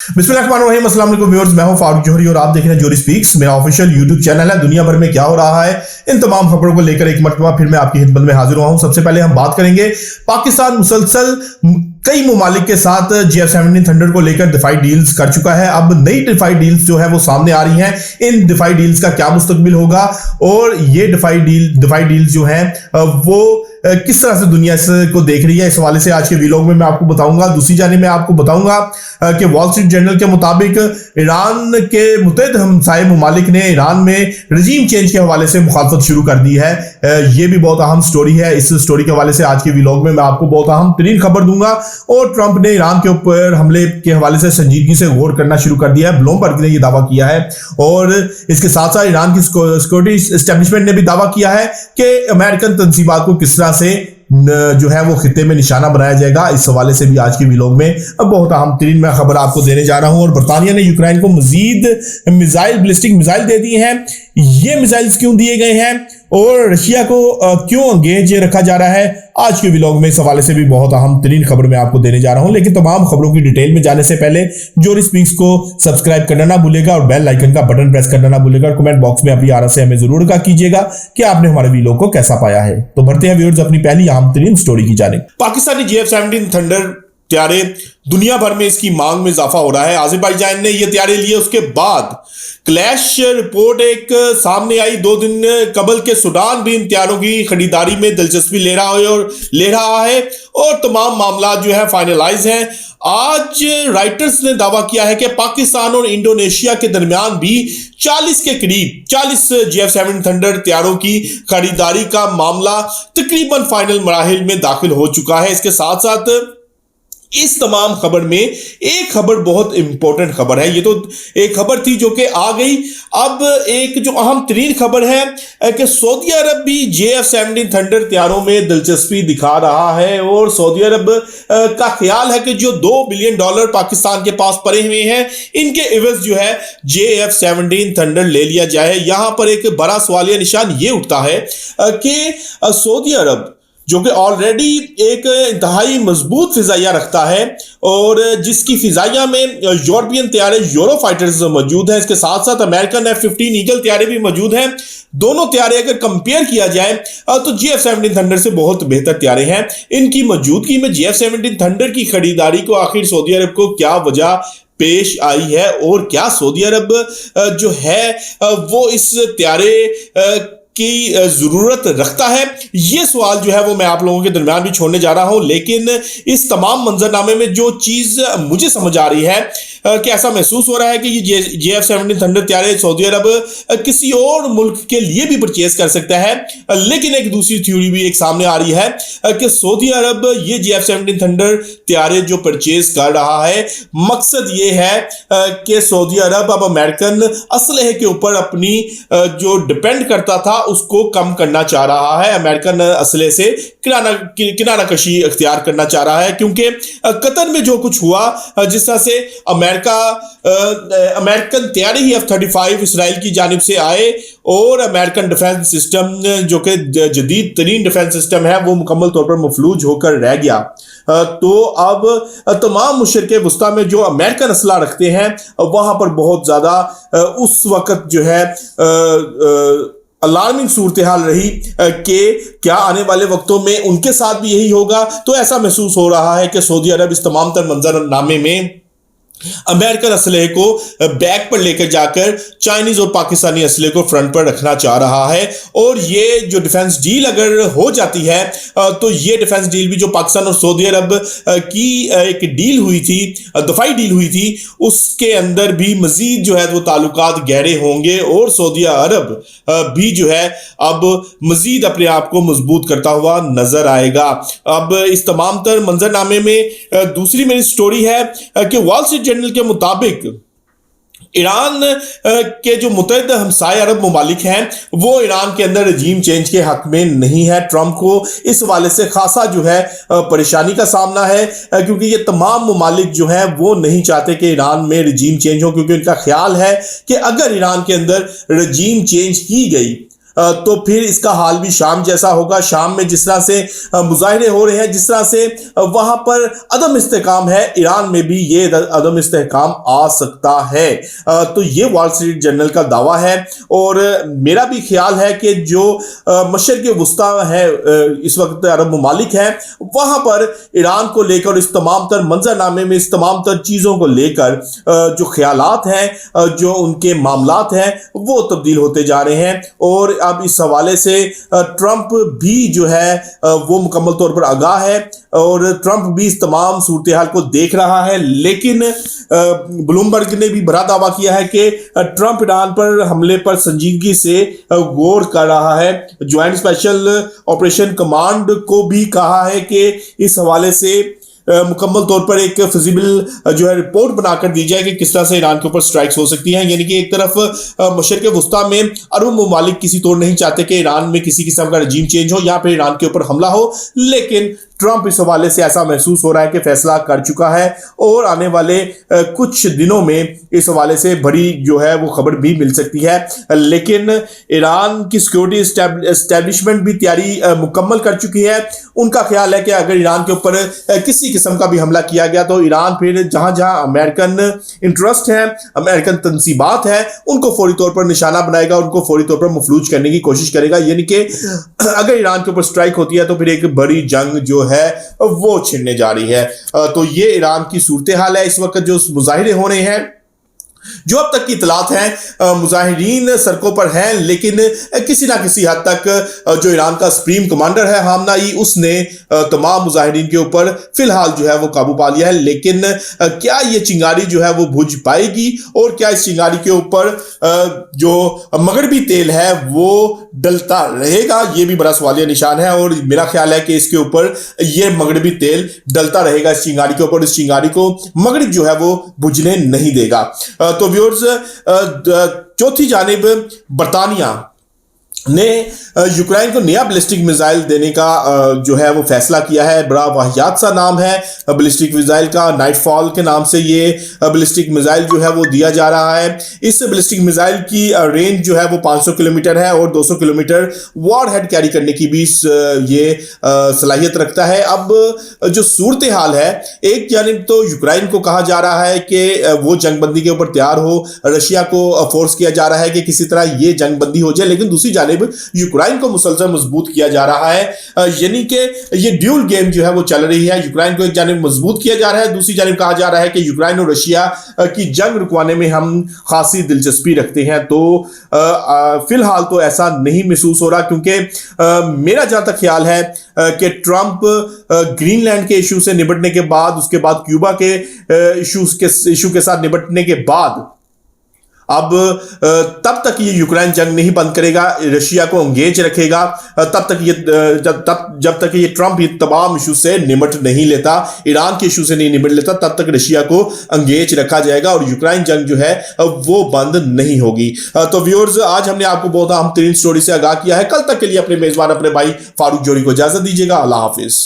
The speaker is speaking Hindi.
बिस्मिल्लाहिर्रहमानिर्रहीम, अस्सलाम वालेकुम व्यूअर्स। मैं हूं फारूक जौहरी और आप देख रहे हैं जोहरी स्पीक्स। मेरा ऑफिशियल यूट्यूब चैनल है। दुनिया भर में क्या हो रहा है, इन तमाम खबरों को लेकर एक मरतबा फिर मैं आपकी खिदमत में हाजिर हुआ हूं। सबसे पहले हम बात करेंगे पाकिस्तान मुसलसल कई ममालिक के साथ JF-17 थंडर को लेकर दिफाई डील्स कर चुका है। अब नई दिफाई डील्स जो है वो सामने आ रही हैं। इन दिफाई डील्स का क्या मुस्तकबिल होगा और ये दिफाई डील्स जो हैं वो किस तरह से दुनिया को देख रही है, इस हवाले से आज के वीलॉग में मैं आपको बताऊंगा। दूसरी जानिब मैं आपको बताऊंगा कि वॉल स्ट्रीट जर्नल के मुताबिक ईरान के मुत्तहिद हमसाये ममालिक ने ईरान में रजीम चेंज के हवाले से मुखालफत शुरू कर दी है। ये भी बहुत अहम स्टोरी है। इस स्टोरी के हवाले से आज के वीलॉग में मैं आपको बहुत अहम तरीन खबर दूंगा। और ट्रंप ने ईरान के ऊपर हमले के हवाले से संजीदगी से गौर करना शुरू कर दिया है। ब्लूमबर्ग ने यह दावा किया है और इसके साथ साथ ईरान की सिक्योरिटी एस्टेब्लिशमेंट ने भी दावा किया है कि अमेरिकन तंजीबात को किस तरह से जो है वो खित्ते में निशाना बनाया जाएगा। इस हवाले से भी आज की वीलॉग में बहुत अहम तरीन मैं खबर आपको देने जा रहा हूं। और बरतानिया ने यूक्रेन को मजीद मिसाइल, बैलिस्टिक मिसाइल दे दी हैं। ये मिसाइल्स क्यों दिए गए हैं और रशिया को क्यों एंगेज रखा जा रहा है, आज के व्लॉग में इस हवाले से भी बहुत अहम तरीन खबर मैं आपको देने जा रहा हूं। लेकिन तमाम खबरों की डिटेल में जाने से पहले जोहरी स्पीक्स को सब्सक्राइब करना ना भूलेगा और बेल आइकन का बटन प्रेस करना ना भूलेगा। और कमेंट बॉक्स में अपनी आरा से हमें जरूर आगाह कीजिएगा कि आपने हमारे व्लॉग को कैसा पाया है। तो बढ़ते हैं व्यूअर्स अपनी पहली अहम तरीन स्टोरी की जानिब। पाकिस्तानी JF-17 थंडर त्यारे दुनिया भर में इसकी मांग में इजाफा हो रहा है। अज़रबैजान ने ये त्यारे लिए, उसके बाद क्लैश रिपोर्ट एक सामने आई 2 दिन कबल के सूडान भी इन त्यारों की खरीदारी में दिलचस्पी ले रहा है और तमाम मामला जो है फाइनलाइज हैं। आज राइटर्स ने दावा किया है कि पाकिस्तान और इंडोनेशिया के दरमियान भी 40 के करीब 40 JF-17 थंडर त्यारों की खरीदारी का मामला तकरीबन फाइनल मराहिल में दाखिल हो चुका है। इसके साथ साथ इस तमाम खबर में एक खबर बहुत इंपॉर्टेंट खबर है। ये तो एक खबर थी जो कि आ गई। अब एक जो अहम तरीन खबर है कि सऊदी अरब भी JF-17 थंडर त्यारों में दिलचस्पी दिखा रहा है और सऊदी अरब का ख्याल है कि जो $2 बिलियन पाकिस्तान के पास पड़े हुए हैं, इनके एवज जो है JF-17 थंडर ले लिया जाए। यहां पर एक बड़ा सवालिया निशान ये उठता है कि सऊदी अरब जो कि ऑलरेडी एक इंतहाई मजबूत फिजाइया रखता है और जिसकी फिजाइया में यूरोपियन त्यारे यूरो फाइटर्स मौजूद हैं, इसके साथ साथ अमेरिकन F-15 ईगल त्यारे भी मौजूद हैं। दोनों त्यारे अगर कंपेयर किया जाए तो JF-17 थंडर से बहुत बेहतर त्यारे हैं। इनकी मौजूदगी में JF-17 थंडर की खरीदारी को आखिर सऊदी अरब को क्या वजह पेश आई है और क्या सऊदी अरब जो है वो इस त्यारे की जरूरत रखता है, ये सवाल जो है वो मैं आप लोगों के दरमियान भी छोड़ने जा रहा हूं। लेकिन इस तमाम मंजरनामे में जो चीज मुझे समझ आ रही है कि ऐसा महसूस हो रहा है कि ये JF-17 थंडर त्यारे सऊदी अरब किसी और मुल्क के लिए भी परचेज कर सकता है। लेकिन एक दूसरी थ्योरी भी एक सामने आ रही है कि सऊदी अरब ये JF-17 थंडर त्यारे जो परचेज कर रहा है, मकसद ये है कि सऊदी अरब अब अमेरिकन असलहे के ऊपर अपनी जो डिपेंड करता था उसको कम करना चाह रहा है। अमेरिकन असले से किनारा कशी इख्तियार करना चाह रहा है, क्योंकि कतर में जो कुछ हुआ, जिस तरह से अमेरिकन त्यारे ही F-35 इसराइल की जानिब से आए और अमेरिकन डिफेंस सिस्टम जो कि जदीद तरीन डिफेंस सिस्टम है वो मुकम्मल तौर पर मफलूज होकर रह गया। तो अब तमाम मुशरिक़े वुस्ता में जो अमेरिकन असला रखते हैं वहां पर बहुत ज्यादा उस वक्त जो है अलार्मिंग सूरत हाल रही कि क्या आने वाले वक्तों में उनके साथ भी यही होगा। तो ऐसा महसूस हो रहा है कि सऊदी अरब इस तमाम तर मंजरनामे में अमेरिकन असलहे को बैक पर लेकर जाकर चाइनीज और पाकिस्तानी असलहे को फ्रंट पर रखना चाह रहा है। और ये जो डिफेंस डील अगर हो जाती है तो ये डिफेंस डील भी जो पाकिस्तान और सऊदी अरब की एक डील हुई थी, दफाई डील हुई थी, उसके अंदर भी मजीद जो है वो ताल्लुकात गहरे होंगे और सऊदी अरब भी जो है अब मजीद अपने आप को मजबूत करता हुआ नजर आएगा। अब इस तमाम तर मंजरनामे में दूसरी मेरी स्टोरी है कि वॉल स्ट्रीट जर्नल के मुताबिक ईरान के जो मुत्तहिद हमसाये अरब ममालिक हैं वो ईरान के अंदर रजीम चेंज के हक में नहीं है। ट्रंप को इस हवाले से खासा जो है परेशानी का सामना है, क्योंकि ये तमाम ममालिक जो हैं वो नहीं चाहते कि ईरान में रजीम चेंज हो, क्योंकि उनका ख्याल है कि अगर ईरान के अंदर रजीम चेंज की गई तो फिर इसका हाल भी शाम जैसा होगा। शाम में जिस तरह से मुजाहिरे हो रहे हैं, जिस तरह से वहां पर अदम इस्तेकाम है, ईरान में भी ये अदम इस्तेकाम आ सकता है। तो ये वॉल स्ट्रीट जर्नल का दावा है और मेरा भी ख्याल है कि जो मशरिक़ वुस्ता है इस वक्त अरब ममालिक हैं, वहां पर ईरान को लेकर इस तमाम तर मंजरनामे में इस तमाम तर चीज़ों को लेकर जो ख्यालात हैं, जो उनके मामलात हैं, वो तब्दील होते जा रहे हैं। और अब इस हवाले से ट्रंप भी जो है वो मुकम्मल तौर पर आगाह है और ट्रंप भी इस तमाम सूरत हाल को देख रहा है। लेकिन ब्लूमबर्ग ने भी बड़ा दावा किया है कि ट्रंप ईरान पर हमले पर संजीदगी से गौर कर रहा है। ज्वाइंट स्पेशल ऑपरेशन कमांड को भी कहा है कि इस हवाले से मुकम्मल तौर पर एक फिजिबल जो है रिपोर्ट बनाकर दी जाए कि किस तरह से ईरान के ऊपर स्ट्राइक्स हो सकती हैं। यानी कि एक तरफ मशरिक़ वुस्ता में अरब ममालिक किसी तौर नहीं चाहते कि ईरान में किसी किस्म का रजीम चेंज हो, यहाँ पे ईरान के ऊपर हमला हो, लेकिन ट्रंप इस हवाले से ऐसा महसूस हो रहा है कि फैसला कर चुका है और आने वाले कुछ दिनों में इस हवाले से बड़ी जो है वो खबर भी मिल सकती है। लेकिन ईरान की सिक्योरिटी एस्टेब्लिशमेंट भी तैयारी मुकम्मल कर चुकी है। उनका ख्याल है कि अगर ईरान के ऊपर किसी किस्म का भी हमला किया गया तो ईरान फिर जहां जहां अमेरिकन इंटरेस्ट है, अमेरिकन तंसीबात है, उनको फौरी तौर पर निशाना बनाएगा, उनको फौरी तौर पर मफलूज करने की कोशिश करेगा। यानी कि अगर ईरान के ऊपर स्ट्राइक होती है तो फिर एक बड़ी जंग जो है वो छिड़ने जा रही है। तो ये ईरान की सूरत हाल है इस वक्त जो मुजाहिरे हो रहे हैं। जो अब तक की इतलात हैं, मुजाहिरीन सड़कों पर हैं, लेकिन किसी ना किसी हद तक जो ईरान का सुप्रीम कमांडर है हामनाई, उसने तमाम मुजाहिरीन के ऊपर फिलहाल जो है वो काबू पा लिया है। लेकिन क्या ये चिंगारी जो है वो बुझ पाएगी और क्या इस चिंगारी के ऊपर जो मगरबी तेल है वो डलता रहेगा, ये भी बड़ा सवालिया निशान है। और मेरा ख्याल है कि इसके ऊपर ये मगरबी तेल डलता रहेगा इस चिंगारी के ऊपर, इस चिंगारी को मगरिब जो है वो बुझने नहीं देगा। तो व्यूअर्स, चौथी जानिब बरतानिया ने यूक्रेन को नया बैलिस्टिक मिसाइल देने का जो है वो फैसला किया है। बड़ा वाहियात सा नाम है बैलिस्टिक मिसाइल का, नाइटफॉल के नाम से ये बैलिस्टिक मिसाइल जो है वो दिया जा रहा है। इस बैलिस्टिक मिसाइल की रेंज जो है वो 500 किलोमीटर है और 200 किलोमीटर वॉर हेड कैरी करने की भी ये सलाहियत रखता है। अब जो सूरत हाल है, एक जानिब तो यूक्रेन को कहा जा रहा है कि वो जंगबंदी के ऊपर तैयार हो, रशिया को फोर्स किया जा रहा है कि किसी तरह ये जंगबंदी हो जाए, लेकिन दूसरी जानिब यूक्रेन को मुसलसल मजबूत किया जा रहा है। यानी कि ये ड्यूल गेम जो है वो चल रही है। यूक्रेन को एक जानिब मजबूत किया जा रहा है, दूसरी जानिब कहा जा रहा है कि यूक्रेन और रशिया की जंग रुकवाने में हम खासी दिलचस्पी रखते हैं। तो फिलहाल तो ऐसा नहीं महसूस हो रहा, क्योंकि मेरा जहां तक ख्याल है कि ट्रंप ग्रीनलैंड के इशू से निपटने के बाद, उसके बाद क्यूबा के इशू के साथ निपटने के बाद, अब तब तक ये यूक्रेन जंग नहीं बंद करेगा, रशिया को एंगेज रखेगा, तब तक ये जब तक ये ट्रंप ये तमाम इशू से निपट नहीं लेता, ईरान के इशू से नहीं निपट लेता, तब तक रशिया को एंगेज रखा जाएगा और यूक्रेन जंग जो है वो बंद नहीं होगी। तो व्यूअर्स, आज हमने आपको बहुत अहम तरीन स्टोरी से आगाह किया है। कल तक के लिए अपने मेजबान अपने भाई फारूक जोहरी को इजाजत दीजिएगा। अल्लाह हाफिज।